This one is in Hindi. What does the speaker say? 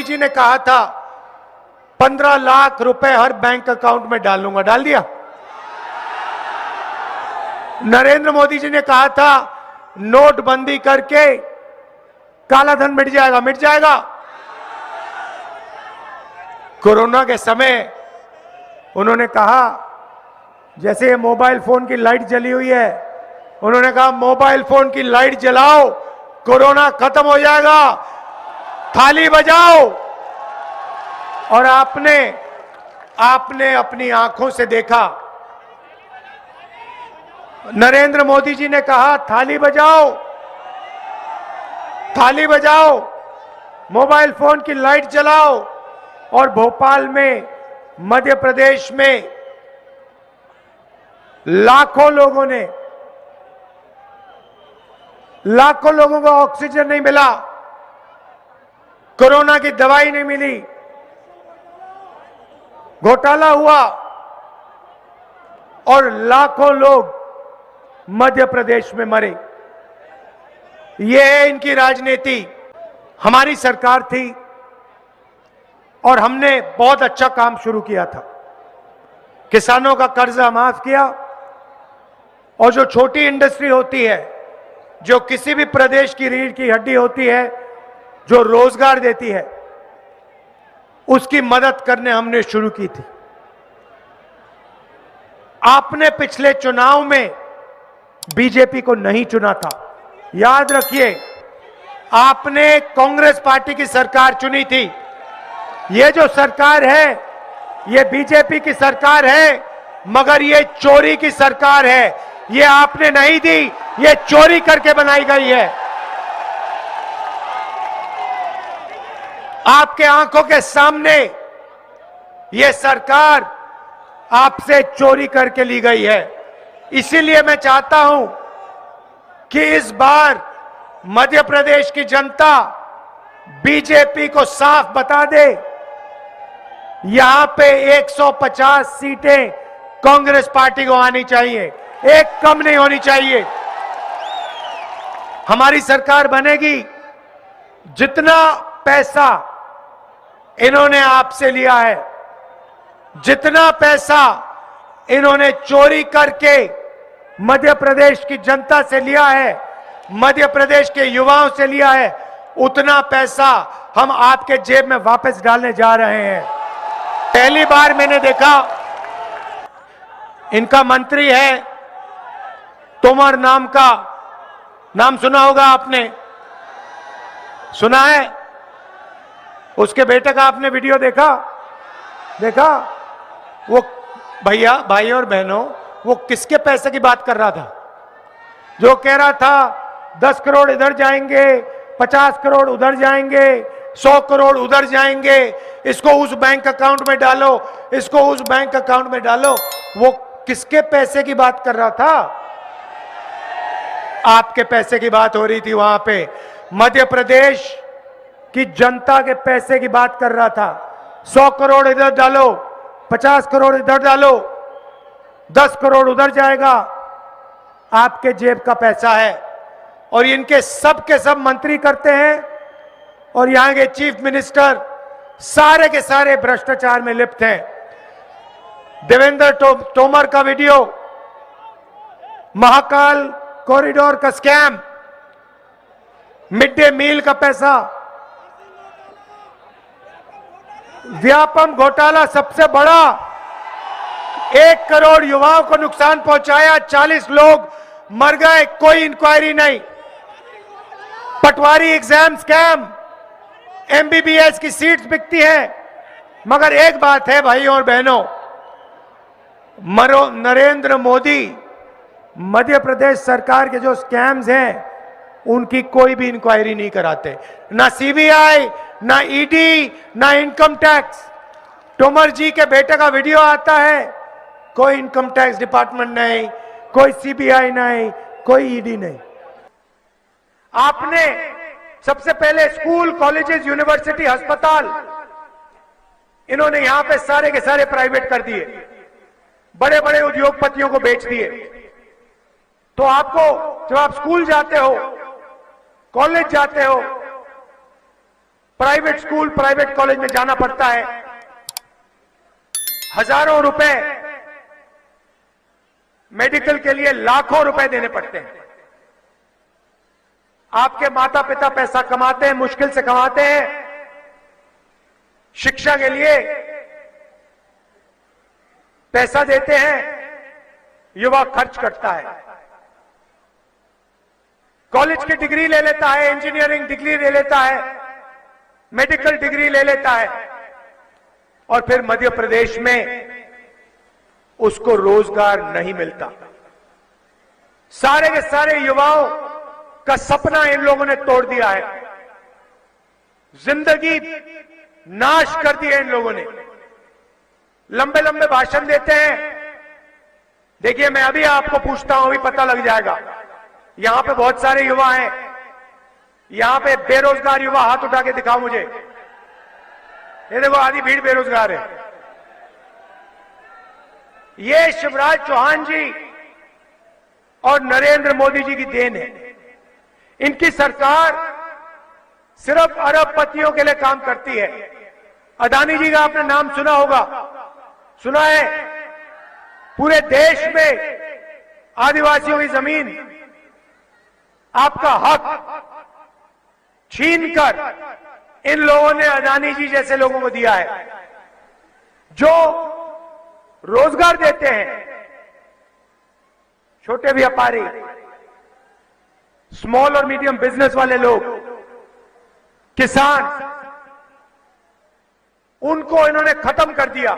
मोदी जी ने कहा था 15 लाख रुपए हर बैंक अकाउंट में डालूंगा, डाल दिया। नरेंद्र मोदी जी ने कहा था नोटबंदी करके काला धन मिट जाएगा, मिट जाएगा। कोरोना के समय उन्होंने कहा, जैसे ये मोबाइल फोन की लाइट जली हुई है, उन्होंने कहा मोबाइल फोन की लाइट जलाओ, कोरोना खत्म हो जाएगा, थाली बजाओ। और आपने अपनी आंखों से देखा, नरेंद्र मोदी जी ने कहा थाली बजाओ, थाली बजाओ, मोबाइल फोन की लाइट जलाओ। और भोपाल में, मध्य प्रदेश में लाखों लोगों को ऑक्सीजन नहीं मिला, कोरोना की दवाई नहीं मिली, घोटाला हुआ और लाखों लोग मध्य प्रदेश में मरे। ये है इनकी राजनीति। हमारी सरकार थी और हमने बहुत अच्छा काम शुरू किया था। किसानों का कर्जा माफ किया और जो छोटी इंडस्ट्री होती है, जो किसी भी प्रदेश की रीढ़ की हड्डी होती है, जो रोजगार देती है, उसकी मदद करने हमने शुरू की थी। आपने पिछले चुनाव में बीजेपी को नहीं चुना था, याद रखिए, आपने कांग्रेस पार्टी की सरकार चुनी थी। ये जो सरकार है, ये बीजेपी की सरकार है, मगर ये चोरी की सरकार है। ये आपने नहीं दी, ये चोरी करके बनाई गई है। आपके आंखों के सामने ये सरकार आपसे चोरी करके ली गई है। इसीलिए मैं चाहता हूं कि इस बार मध्य प्रदेश की जनता बीजेपी को साफ बता दे, यहां पे 150 सीटें कांग्रेस पार्टी को आनी चाहिए, एक कम नहीं होनी चाहिए। हमारी सरकार बनेगी। जितना पैसा इन्होंने आपसे लिया है, जितना पैसा इन्होंने चोरी करके मध्य प्रदेश की जनता से लिया है, मध्य प्रदेश के युवाओं से लिया है, उतना पैसा हम आपके जेब में वापस डालने जा रहे हैं। पहली बार मैंने देखा, इनका मंत्री है तोमर नाम का, नाम सुना होगा आपने, सुना है? उसके बेटे का आपने वीडियो देखा? वो भैया, भाई और बहनों, वो किसके पैसे की बात कर रहा था? जो कह रहा था 10 करोड़ इधर जाएंगे, 50 करोड़ उधर जाएंगे, 100 करोड़ उधर जाएंगे, इसको उस बैंक अकाउंट में डालो, इसको उस बैंक अकाउंट में डालो। वो किसके पैसे की बात कर रहा था? आपके पैसे की बात हो रही थी वहां पे। मध्य प्रदेश की जनता के पैसे की बात कर रहा था। 100 करोड़ इधर डालो, 50 करोड़ इधर डालो, 10 करोड़ उधर जाएगा, आपके जेब का पैसा है। और इनके सब के सब मंत्री करते हैं और यहां के चीफ मिनिस्टर सारे के सारे भ्रष्टाचार में लिप्त हैं। देवेंद्र तोमर का वीडियो, महाकाल कॉरिडोर का स्कैम, मिड डे मील का पैसा, व्यापम घोटाला सबसे बड़ा, 1 करोड़ युवाओं को नुकसान पहुंचाया, 40 लोग मर गए, कोई इंक्वायरी नहीं। पटवारी एग्जाम स्कैम, एमबीबीएस की सीट्स बिकती हैं। मगर एक बात है भाइयों और बहनों, नरेंद्र मोदी मध्य प्रदेश सरकार के जो स्कैम्स हैं, उनकी कोई भी इंक्वायरी नहीं कराते, ना सीबीआई, ना ईडी, ना इनकम टैक्स। तोमर जी के बेटे का वीडियो आता है, कोई इनकम टैक्स डिपार्टमेंट नहीं, कोई सीबीआई नहीं, कोई ईडी नहीं। आपने सबसे पहले स्कूल, कॉलेजेस, यूनिवर्सिटी, अस्पताल, इन्होंने यहां पे सारे के सारे प्राइवेट कर दिए, बड़े बड़े उद्योगपतियों को बेच दिए। तो आपको, जब आप स्कूल जाते हो, कॉलेज जाते हो, प्राइवेट स्कूल, प्राइवेट कॉलेज में जाना पड़ता है, हजारों रुपए, मेडिकल के लिए लाखों रुपए देने पड़ते हैं। आपके माता पिता पैसा कमाते हैं, मुश्किल से कमाते हैं, शिक्षा के लिए पैसा देते हैं, युवा खर्च करता है, कॉलेज की डिग्री ले लेता है, इंजीनियरिंग डिग्री ले लेता है, मेडिकल डिग्री ले लेता है, और फिर मध्य प्रदेश में उसको रोजगार नहीं मिलता। सारे के सारे युवाओं का सपना इन लोगों ने तोड़ दिया है, जिंदगी नाश कर दी है इन लोगों ने। लंबे लंबे भाषण देते हैं। देखिए, मैं अभी आपको पूछता हूं, अभी पता लग जाएगा। यहां पे बहुत सारे युवा हैं, यहां पे बेरोजगार युवा हाथ उठा के दिखाओ मुझे। ये देखो, आधी भीड़ बेरोजगार है। ये शिवराज चौहान जी और नरेंद्र मोदी जी की देन है। इनकी सरकार सिर्फ अरबपतियों के लिए काम करती है। अदानी जी का आपने नाम सुना होगा, सुना है? पूरे देश में आदिवासियों की जमीन, आपका हक छीनकर इन लोगों ने अदानी जी जैसे लोगों को दिया है, जो रोजगार देते हैं। छोटे व्यापारी, स्मॉल और मीडियम बिजनेस वाले लोग, किसान, उनको इन्होंने खत्म कर दिया।